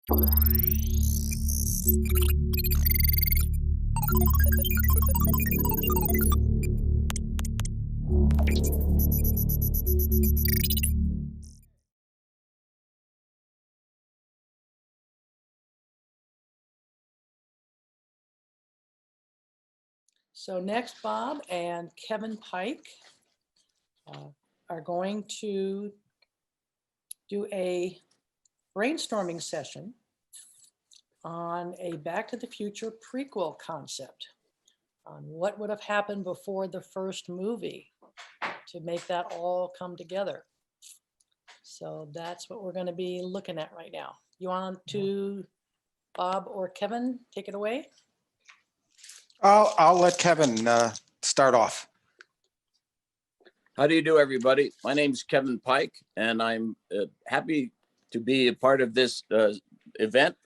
So next, Bob and Kevin Pike are going to do a brainstorming session on a Back to the Future prequel concept on what would have happened before the first movie to make that all come together. So that's what we're going to be looking at right now. You want to, Bob or Kevin, take it away? I'll let Kevin start off. How do you do, everybody? My name's Kevin Pike, and I'm happy to be a part of this event.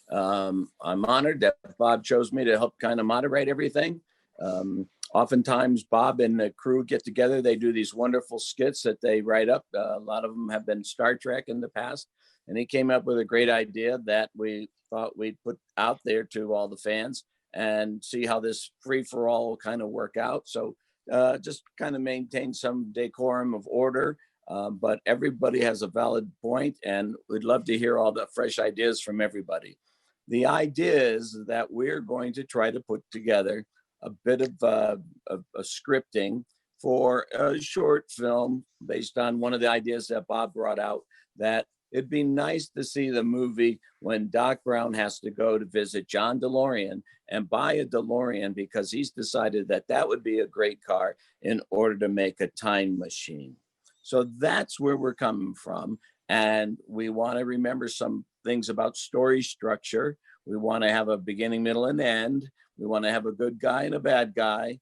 I'm honored that Bob chose me to help kind of moderate everything. Oftentimes, Bob and the crew get together. They do these wonderful skits that they write up. A lot of them have been Star Trek in the past. And he came up with a great idea that we thought we'd put out there to all the fans and see how this free-for-all will kind of work out. So just kind of maintain some decorum of order, but everybody has a valid point, and we'd love to hear all the fresh ideas from everybody. The idea is that we're going to try to put together a bit of a scripting for a short film based on one of the ideas that Bob brought out, that it'd be nice to see the movie when Doc Brown has to go to visit John DeLorean and buy a DeLorean because he's decided that that would be a great car in order to make a time machine. So that's where we're coming from. And we want to remember some things about story structure. We want to have a beginning, middle, and end. We want to have a good guy and a bad guy.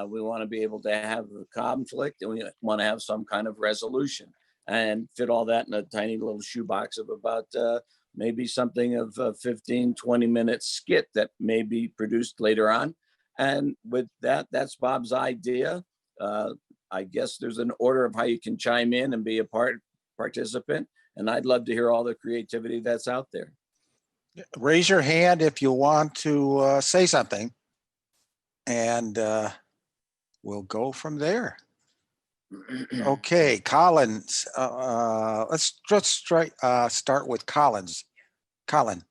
We want to be able to have a conflict, and we want to have some kind of resolution and fit all that in a tiny little shoebox of about maybe something of a 15, 20-minute skit that may be produced later on. And with that, that's Bob's idea. I guess there's an order of how you can chime in and be a participant. And I'd love to hear all the creativity that's out there. Raise your hand if you want to say something, and we'll go from there. Okay, Collins. Let's just start with Collins. Colin.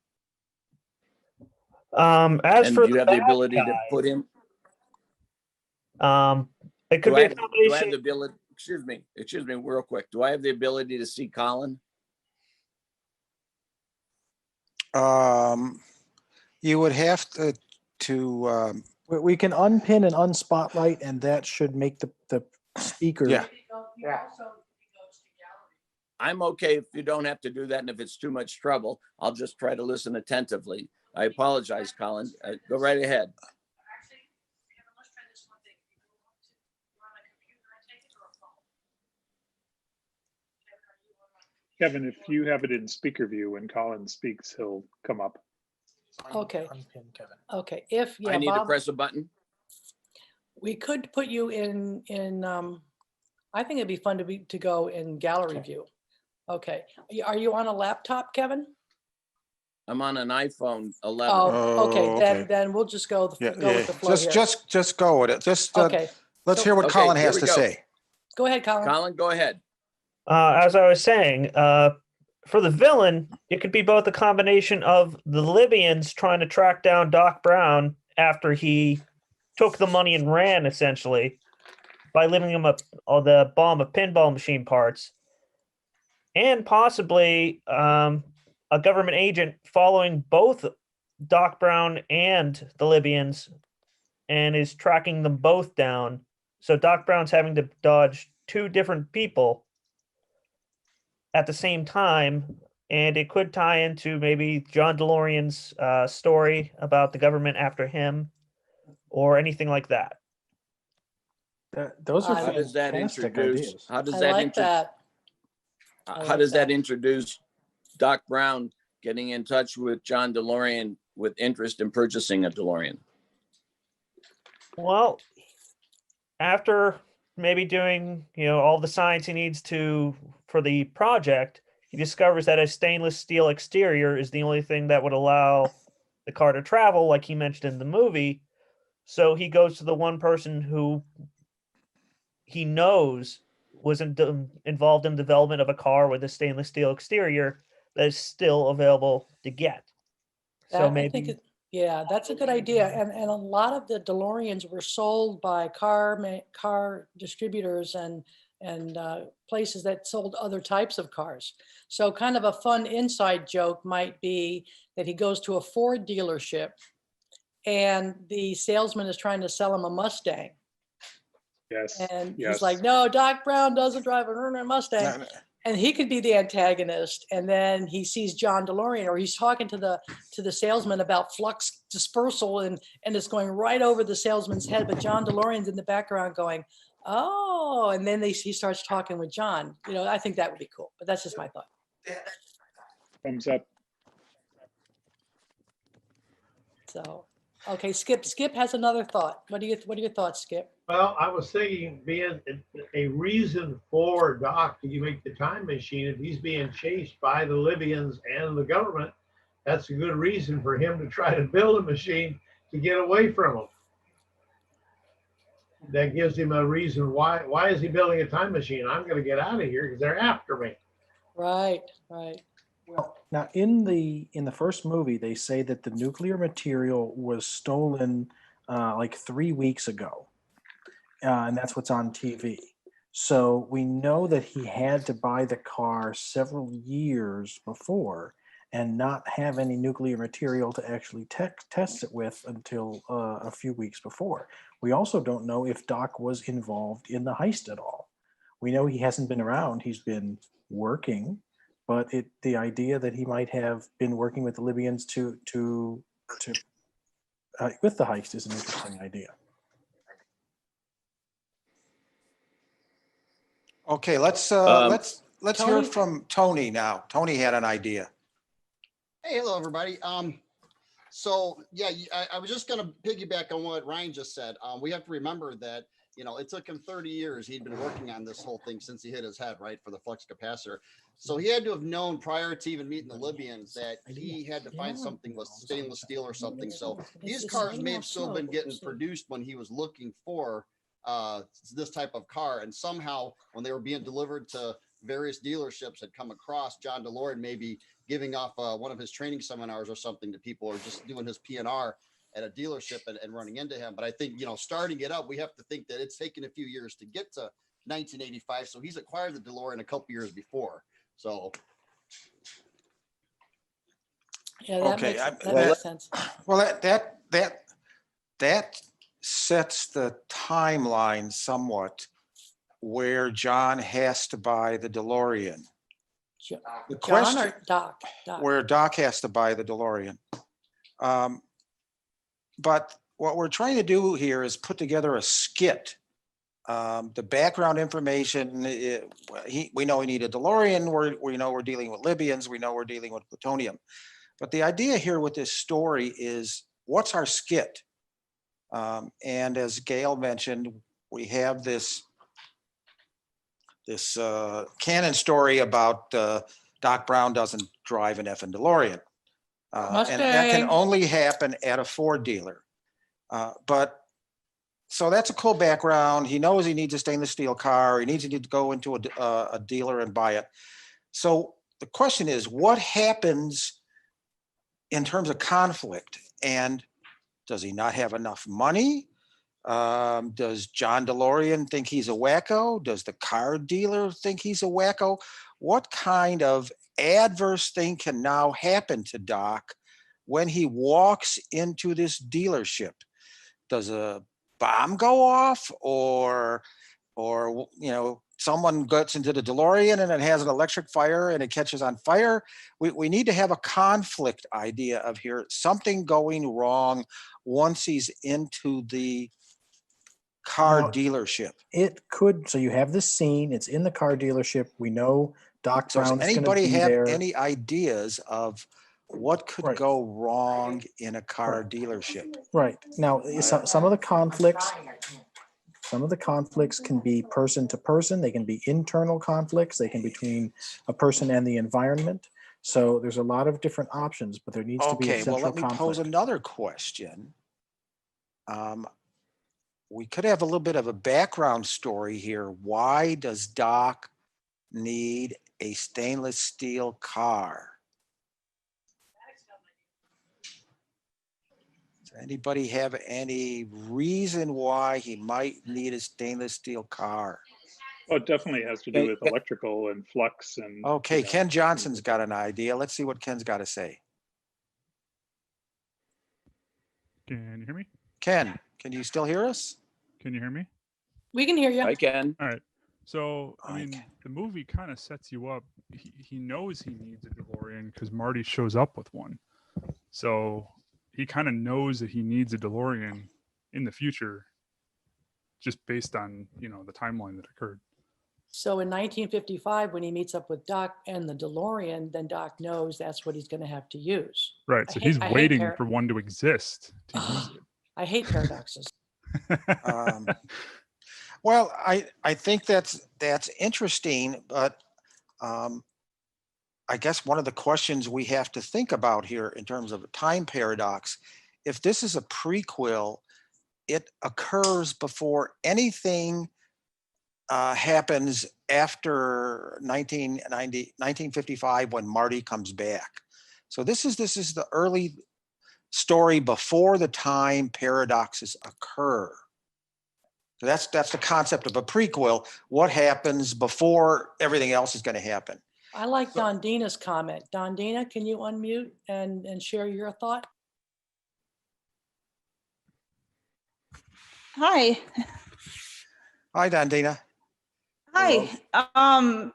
As for you have the ability to put him. It could be a combination. Do I have the ability? Excuse me, real quick. Do I have the ability to see Colin? You would have to. We can unpin and unspotlight, and that should make the speaker. Yeah. I'm okay if you don't have to do that, and if it's too much trouble, I'll just try to listen attentively. I apologize, Colin. Go right ahead. Kevin, if you have it in speaker view, when Colin speaks, he'll come up. Okay. Unpin Kevin. Okay. If I need Bob, to press a button. we could put you in. I think it'd be fun to go in gallery view. Okay. Are you on a laptop, Kevin? I'm on an iPhone 11. Oh, okay. Okay. Then we'll just go with the flow here. Just go with it. Okay. Let's So- hear what Okay, Colin here has we to go. say. Go ahead, Colin. Colin, go ahead. As I was saying, for the villain, it could be both a combination of the Libyans trying to track down Doc Brown after he took the money and ran, essentially, by leaving him the bomb of pinball machine parts, and possibly a government agent following both Doc Brown and the Libyans and is tracking them both down. So Doc Brown's having to dodge two different people at the same time, and it could tie into maybe John DeLorean's story about the government after him or anything like that. Those are How does that fantastic introduce? ideas. How does I that like that. How does that introduce Doc Brown getting in touch with John DeLorean with interest in purchasing a DeLorean? Well, after maybe doing all the science he needs to for the project, he discovers that a stainless steel exterior is the only thing that would allow the car to travel, like he mentioned in the movie. So he goes to the one person who he knows was involved in development of a car with a stainless steel exterior that is still available to get. So That, I maybe think, yeah, that's a good idea. And a lot of the DeLoreans were sold by car distributors and places that sold other types of cars. So kind of a fun inside joke might be that he goes to a Ford dealership and the salesman is trying to sell him a Mustang. Yes. And he's Yes. like, no, Doc Brown doesn't drive a Mustang. No, no. And he could be the antagonist. And then he sees John DeLorean, or he's talking to the salesman about flux dispersal, and it's going right over the salesman's head. But John DeLorean's in the background going, oh, and then he starts talking with John. You know, I think that would be cool. But that's just my thought. Thumbs up. So, okay, Skip has another thought. What are your thoughts, Skip? Well, I was thinking being a reason for Doc to make the time machine, if he's being chased by the Libyans and the government, that's a good reason for him to try to build a machine to get away from them. That gives him a reason why is he building a time machine? I'm going to get out of here because they're after me. Right. Well, now in the first movie, they say that the nuclear material was stolen like 3 weeks ago, and that's what's on TV. So we know that he had to buy the car several years before and not have any nuclear material to actually test it with until a few weeks before. We also don't know if Doc was involved in the heist at all. We know he hasn't been around. He's been working. But the idea that he might have been working with the Libyans to with the heist is an interesting idea. Okay, let's hear Tony? from Tony now. Tony had an idea. Hey, hello, everybody. So yeah, I was just going to piggyback on what Ryan just said. We have to remember that, you know, it took him 30 years. He'd been working on this whole thing since he hit his head, right, for the flux capacitor. So he had to have known prior to even meeting the Libyans that he had to find something with stainless steel or something. So these cars may have still been getting produced when he was looking for this type of car. And somehow when they were being delivered to various dealerships, had come across John DeLorean maybe giving off one of his training seminars or something to people, or just doing his P&R at a dealership and running into him. But I think, you know, starting it up, we have to think that it's taken a few years to get to 1985. So he's acquired the DeLorean a couple years before. So Yeah, that Okay, makes sense. Well, that sets the timeline somewhat, where John has to buy the DeLorean. The John question, or Doc? where Doc has to buy the DeLorean. But what we're trying to do here is put together a skit. The background information, we know we need a DeLorean, we know we're dealing with Libyans, we know we're dealing with plutonium. But the idea here with this story is, what's our skit? And as Gail mentioned, we have this canon story about Doc Brown doesn't drive an effing DeLorean. And that can Mustang. only happen at a Ford dealer. But so that's a cool background. He knows he needs a stainless steel car. He needs to go into a dealer and buy it. So the question is, what happens in terms of conflict? And does he not have enough money? Does John DeLorean think he's a wacko? Does the car dealer think he's a wacko? What kind of adverse thing can now happen to Doc when he walks into this dealership? Does a bomb go off, or you know, someone gets into the DeLorean and it has an electric fire and it catches on fire? We need to have a conflict idea of here, something going wrong once he's into the car Now, dealership. It could. So you have this scene. It's in the car dealership. We know Doc So does Brown is going to anybody be have there. any ideas of what could Right. go wrong in a car dealership? Right. Now, some of the conflicts. Some of the conflicts can be person to person. They can be internal conflicts. They can be between a person and the environment. So there's a lot of different options, but there needs to be a Okay, well, central let me pose conflict. another question. We could have a little bit of a background story here. Why does Doc need a stainless steel car? Does anybody have any reason why he might need a stainless steel car? Well, it definitely has to do with electrical and flux and. Okay, you know, Ken Johnson's got an idea. Let's see what Ken's got to say. Can you hear me? Ken, can you still hear us? Can you hear me? We can hear you. I can. All right. So, I mean, Okay. the movie kind of sets you up. He knows he needs a DeLorean because Marty shows up with one. So he kind of knows that he needs a DeLorean in the future, just based on, you know, the timeline that occurred. So in 1955, when he meets up with Doc and the DeLorean, then Doc knows that's what he's going to have to use. Right. So he's waiting for one to exist to use it. I hate paradoxes. Well, I think that's interesting, but I guess one of the questions we have to think about here in terms of a time paradox, if this is a prequel, it occurs before anything happens after 1955 when Marty comes back. So this is the early story before the time paradoxes occur. So that's the concept of a prequel. What happens before everything else is going to happen? I like Don Dina's comment. Don Dina, can you unmute and share your thought? Hi. Hi, Don Dina. Hi. I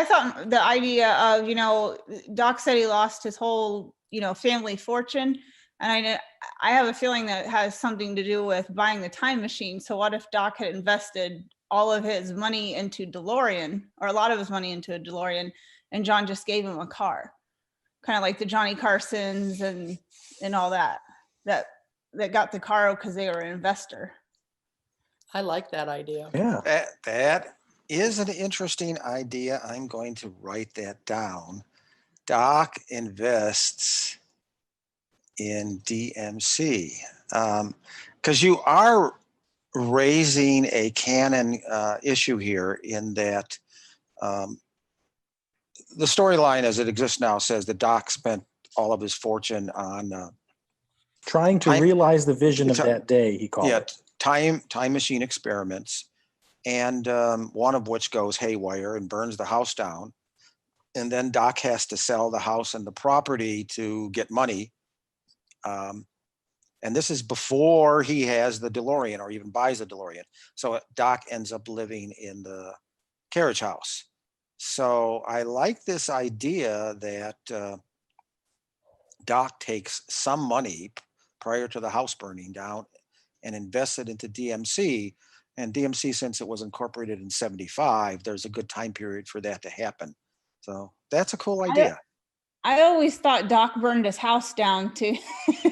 thought the idea of, you know, Doc said he lost his whole, you know, family fortune. And I have a feeling that it has something to do with buying the time machine. So what if Doc had invested all of his money into DeLorean, or a lot of his money into a DeLorean, and John just gave him a car? Kind of like the Johnny Carsons and all that got the car because they were an investor. I like that idea. Yeah. That is an interesting idea. I'm going to write that down. Doc invests in DMC, because you are raising a canon issue here in that the storyline as it exists now says that Doc spent all of his fortune on Trying to realize the vision of that day, he called it. time machine experiments, and one of which goes haywire and burns the house down. And then Doc has to sell the house and the property to get money. And this is before he has the DeLorean or even buys the DeLorean. So Doc ends up living in the carriage house. So I like this idea that Doc takes some money prior to the house burning down and invests it into DMC. And DMC, since it was incorporated in 75, there's a good time period for that to happen. So that's a cool idea. I always thought Doc burned his house down to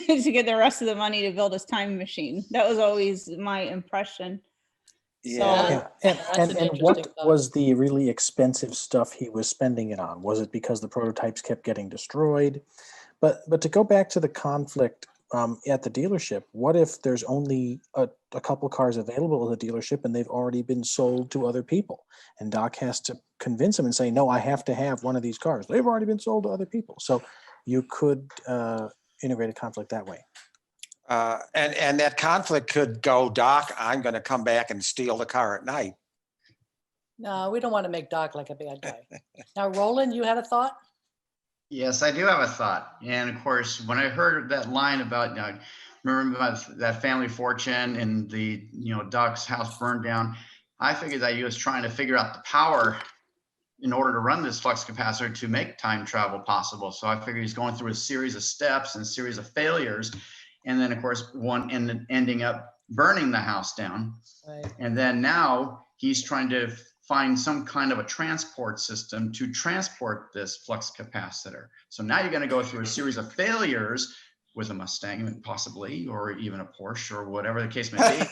to get the rest of the money to build his time machine. That was always my impression. Yeah. And interesting what thought. was the really expensive stuff he was spending it on? Was it because the prototypes kept getting destroyed? But to go back to the conflict at the dealership, what if there's only a couple cars available at the dealership and they've already been sold to other people? And Doc has to convince him and say, no, I have to have one of these cars. They've already been sold to other people. So you could integrate a conflict that way. And that conflict could go, Doc, I'm going to come back and steal the car at night. No, we don't want to make Doc like a bad guy. Now, Roland, you had a thought? Yes, I do have a thought. And of course, when I heard that line about, remember about that family fortune and the, Doc's house burned down, I figured that he was trying to figure out the power in order to run this flux capacitor to make time travel possible. So I figured he's going through a series of steps and a series of failures. And then of course, one ending up burning the house down. Right. And then now he's trying to find some kind of a transport system to transport this flux capacitor. So now you're going to go through a series of failures with a Mustang, possibly, or even a Porsche, or whatever the case may be.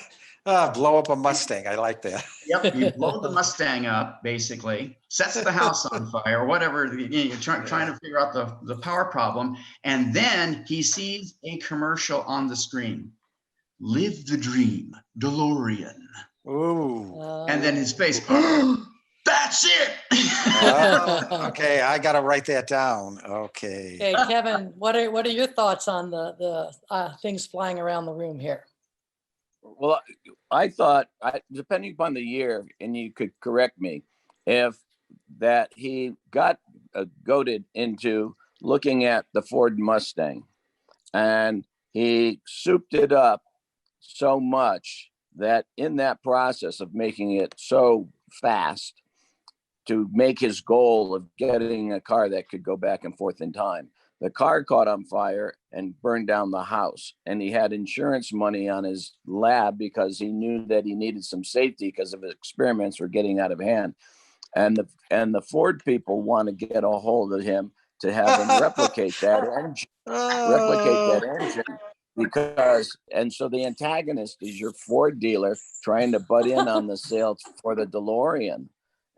Blow up a Mustang. I like that. Yep, you blow the Mustang up, basically, sets the house on fire, or whatever. You're trying to figure out the power problem, and then he sees a commercial on the screen. Live the dream, DeLorean. Ooh. And then his face. That's it. Okay, I gotta write that down. Okay. Okay, Kevin, what are your thoughts on the things flying around the room here? Well, I thought, depending upon the year, and you could correct me, if that he got goaded into looking at the Ford Mustang, and he souped it up so much that in that process of making it so fast to make his goal of getting a car that could go back and forth in time, the car caught on fire and burned down the house. And he had insurance money on his lab because he knew that he needed some safety because of his experiments were getting out of hand. And the Ford people want to get a hold of him to have him replicate that engine. Because, and so the antagonist is your Ford dealer trying to butt in on the sales for the DeLorean.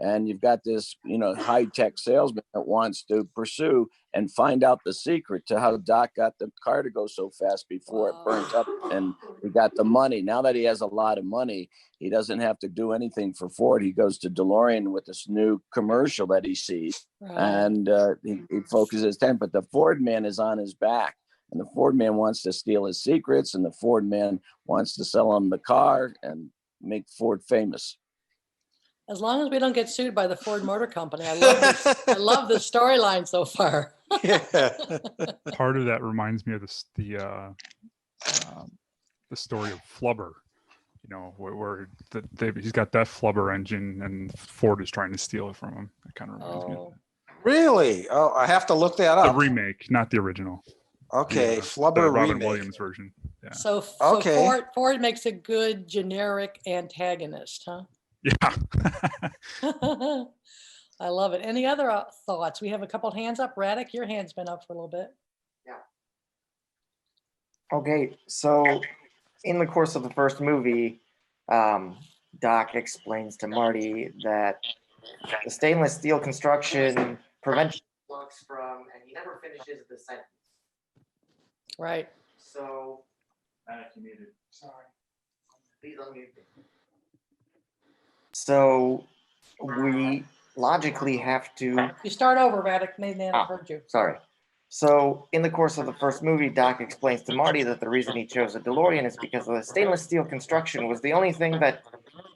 And you've got this, high-tech salesman that wants to pursue and find out the secret to how Doc got the car to go so fast before it burnt up and he got the money. Now that he has a lot of money, he doesn't have to do anything for Ford. He goes to DeLorean with this new commercial that he sees, and he focuses his time. But the Ford man is on his back, and the Ford man wants to steal his secrets, and the Ford man wants to sell him the car and make Ford famous. As long as we don't get sued by the Ford Motor Company, I love this. I love the storyline so far. Part of that reminds me of the story of Flubber, where he's got that Flubber engine and Ford is trying to steal it from him. It kind of reminds me of that. Really? Oh, I have to look that up. The remake, not the original. Okay, the Flubber Robin remake. Williams version. Yeah. So Okay. Ford makes a good generic antagonist, huh? Yeah. I love it. Any other thoughts? We have a couple hands up. Radek, your hand's been up for a little bit. Okay, so in the course of the first movie, Doc explains to Marty that the stainless steel construction prevents flux from, and he never finishes the sentence. Right. So, sorry, please unmute me. So we logically have to. You start over, Radek. Maybe I heard you. Sorry. So in the course of the first movie, Doc explains to Marty that the reason he chose a DeLorean is because the stainless steel construction was the only thing that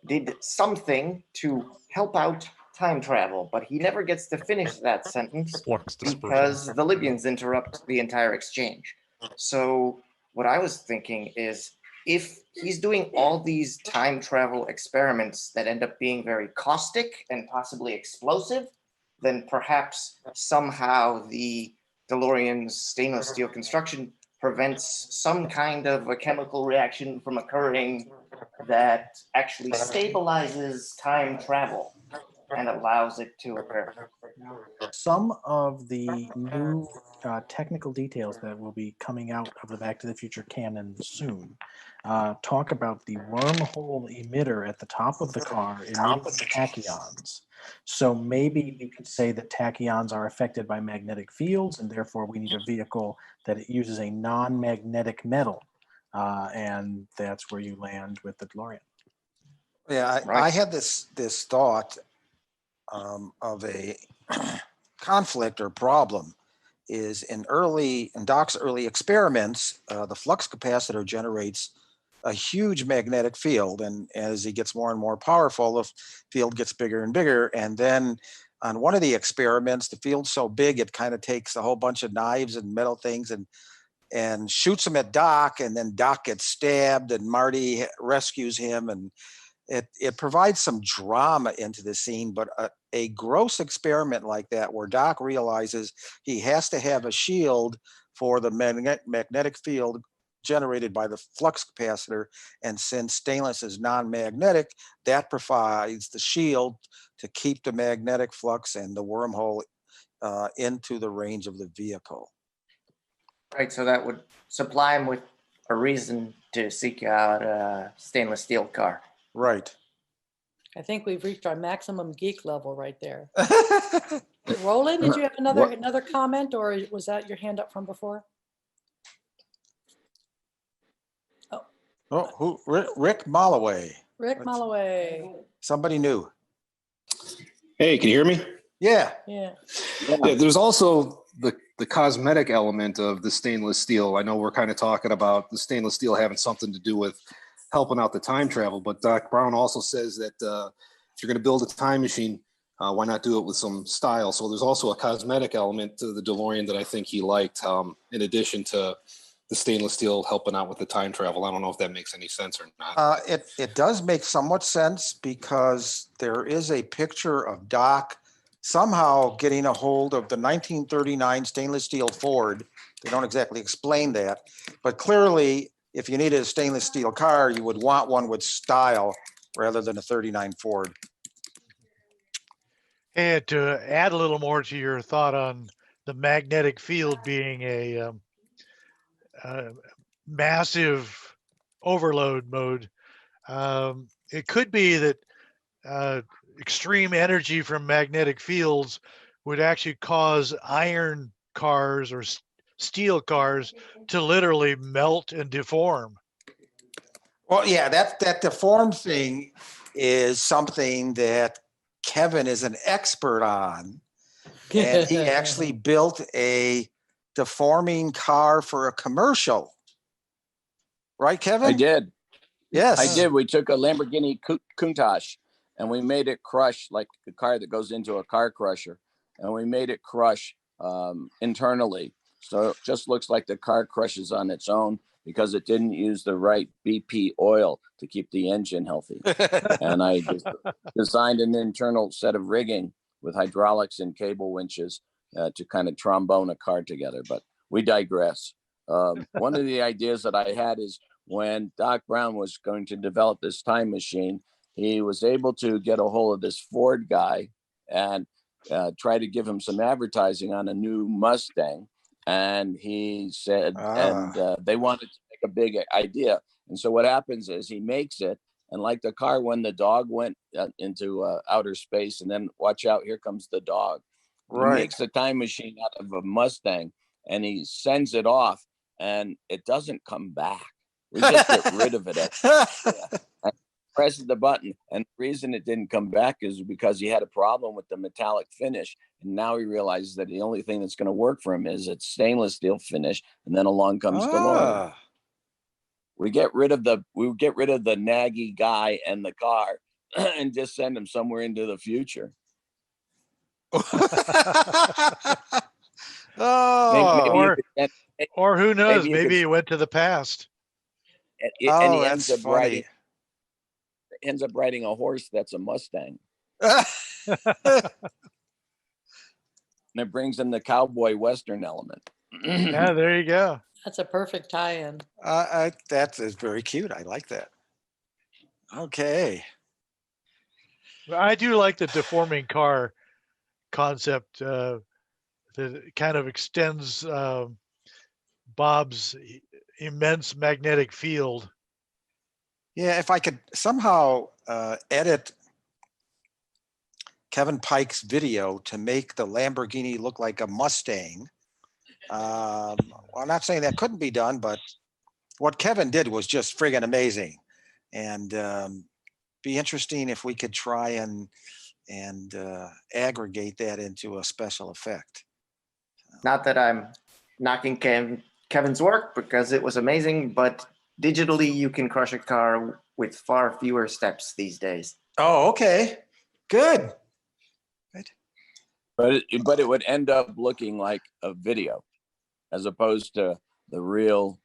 did something to help out time travel, but he never gets to finish that sentence because the Libyans interrupt the entire exchange. So what I was thinking is, if he's doing all these time travel experiments that end up being very caustic and possibly explosive, then perhaps somehow the DeLorean's stainless steel construction prevents some kind of a chemical reaction from occurring that actually stabilizes time travel and allows it to occur. Some of the new technical details that will be coming out of the Back to the Future canon soon talk about the wormhole emitter at the top of the car emitting tachyons. So maybe we could say that tachyons are affected by magnetic fields, and therefore we need a vehicle that uses a non-magnetic metal, and that's where you land with the DeLorean. Yeah, I had this thought of a conflict or problem is in Doc's early experiments, the flux capacitor generates a huge magnetic field, and as he gets more and more powerful, the field gets bigger and bigger. And then on one of the experiments, the field's so big it kind of takes a whole bunch of knives and metal things and shoots them at Doc, and then Doc gets stabbed, and Marty rescues him, and it provides some drama into the scene. But a gross experiment like that, where Doc realizes he has to have a shield for the magnetic field generated by the flux capacitor, and since stainless is non-magnetic, that provides the shield to keep the magnetic flux and the wormhole into the range of the vehicle. Right, so that would supply him with a reason to seek out a stainless steel car. Right. I think we've reached our maximum geek level right there. Roland, did you have another comment, or was that your hand up from before? Oh, who? Rick Molloway. Rick Molloway. Somebody new. Hey, can you hear me? Yeah. Yeah. Yeah, there's also the cosmetic element of the stainless steel. I know we're kind of talking about the stainless steel having something to do with helping out the time travel, but Doc Brown also says that if you're going to build a time machine, why not do it with some style? So there's also a cosmetic element to the DeLorean that I think he liked, in addition to the stainless steel helping out with the time travel. I don't know if that makes any sense or not. It does make somewhat sense because there is a picture of Doc somehow getting a hold of the 1939 stainless steel Ford. They don't exactly explain that, but clearly if you needed a stainless steel car, you would want one with style rather than a 39 Ford. And to add a little more to your thought on the magnetic field being a massive overload mode, it could be that extreme energy from magnetic fields would actually cause iron cars or steel cars to literally melt and deform. Well, yeah, that deformed thing is something that Kevin is an expert on. And he actually built a deforming car for a commercial. Right, Kevin? I did. Yes. I did. We took a Lamborghini Countach and we made it crush like a car that goes into a car crusher. And we made it crush internally. So it just looks like the car crushes on its own because it didn't use the right BP oil to keep the engine healthy. And I just designed an internal set of rigging with hydraulics and cable winches to kind of trombone a car together. But we digress. One of the ideas that I had is when Doc Brown was going to develop this time machine, he was able to get a hold of this Ford guy and try to give him some advertising on a new Mustang. And he said, and they wanted to make a big idea. And so what happens is he makes it. And like the car, when the dog went into outer space, and then watch out, here comes the dog. Right. He makes a time machine out of a Mustang and he sends it off and it doesn't come back. We just get rid of it. Presses the button. And the reason it didn't come back is because he had a problem with the metallic finish. And now he realizes that the only thing that's going to work for him is it's stainless steel finish. And then along comes DeLorean. We get rid of the naggy guy and the car and just send him somewhere into the future. Or who knows? Maybe he went to the past. And he ends up riding a horse that's a Mustang. And it brings in the cowboy Western element. Yeah, there you go. That's a perfect tie-in. That is very cute. I like that. Okay. I do like the deforming car concept that kind of extends Bob's immense magnetic field. Yeah, if I could somehow edit Kevin Pike's video to make the Lamborghini look like a Mustang. Well, I'm not saying that couldn't be done, but what Kevin did was just friggin' amazing, and be interesting if we could try and aggregate that into a special effect. Not that I'm knocking Kevin's work because it was amazing, but digitally you can crush a car with far fewer steps these days. Oh, okay, good. But it would end up looking like a video as opposed to the real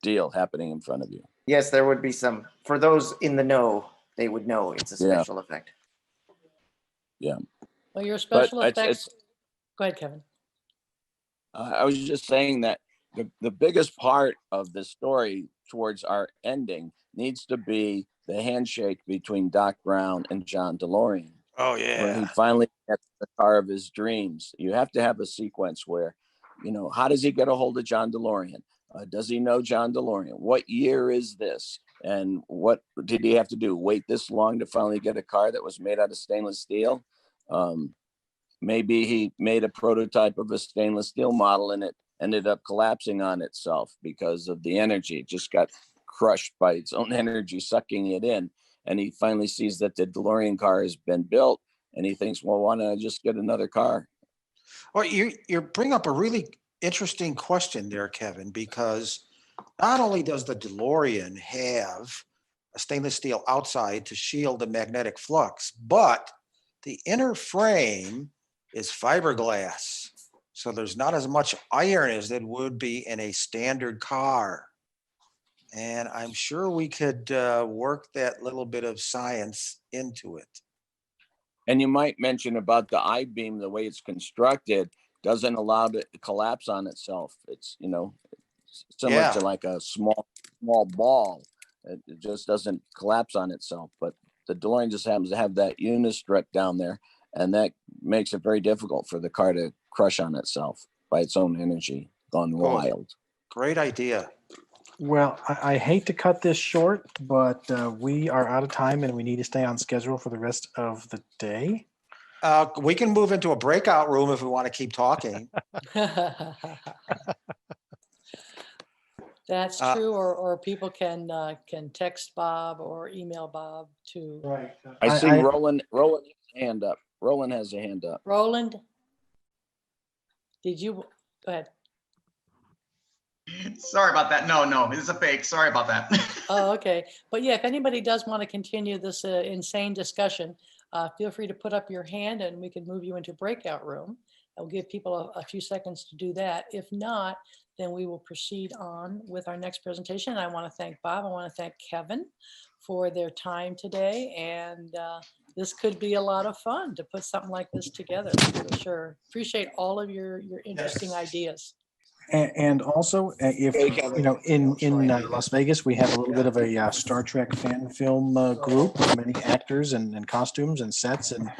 deal happening in front of you. Yes, there would be some, for those in the know, they would know it's a special effect. Yeah. Well, your special effects. Go ahead, Kevin. I was just saying that the biggest part of the story towards our ending needs to be the handshake between Doc Brown and John DeLorean. Oh, yeah. Where he finally gets the car of his dreams. You have to have a sequence where How does he get a hold of John DeLorean? Does he know John DeLorean? What year is this? And what did he have to do? Wait this long to finally get a car that was made out of stainless steel? Maybe he made a prototype of a stainless steel model and it ended up collapsing on itself because of the energy. It just got crushed by its own energy, sucking it in. And he finally sees that the DeLorean car has been built and he thinks, well, why don't I just get another car? Well, you bring up a really interesting question there, Kevin, because not only does the DeLorean have a stainless steel outside to shield the magnetic flux, but the inner frame is fiberglass. So there's not as much iron as there would be in a standard car. And I'm sure we could work that little bit of science into it. And you might mention about the I-beam, the way it's constructed, doesn't allow it to collapse on itself. It's, similar to like a small ball. It just doesn't collapse on itself. But the DeLorean just happens to have that unistrut down there. And that makes it very difficult for the car to crush on itself by its own energy gone wild. Great idea. Well, I hate to cut this short, but we are out of time and we need to stay on schedule for the rest of the day. We can move into a breakout room if we want to keep talking. That's true, or people can text Bob or email Bob to. Right. I see Roland has a hand up. Roland has a hand up. Roland, did you go ahead? Sorry about that. No, it's a fake. Sorry about that. Oh, okay. But yeah, if anybody does want to continue this insane discussion, feel free to put up your hand and we can move you into breakout room. I'll give people a few seconds to do that. If not, then we will proceed on with our next presentation. I want to thank Bob. I want to thank Kevin for their time today. And this could be a lot of fun to put something like this together, for sure. Appreciate all of your interesting ideas. And also, if in Las Vegas, we have a little bit of a Star Trek fan film group with many actors and costumes and sets and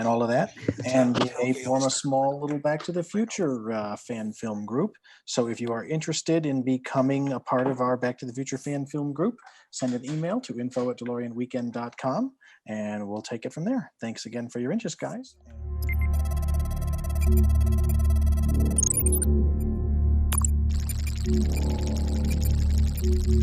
all of that. And we may form a small little Back to the Future fan film group. So if you are interested in becoming a part of our Back to the Future fan film group, send an email to info@DeLoreanWeekend.com and we'll take it from there. Thanks again for your interest, guys. Thank you.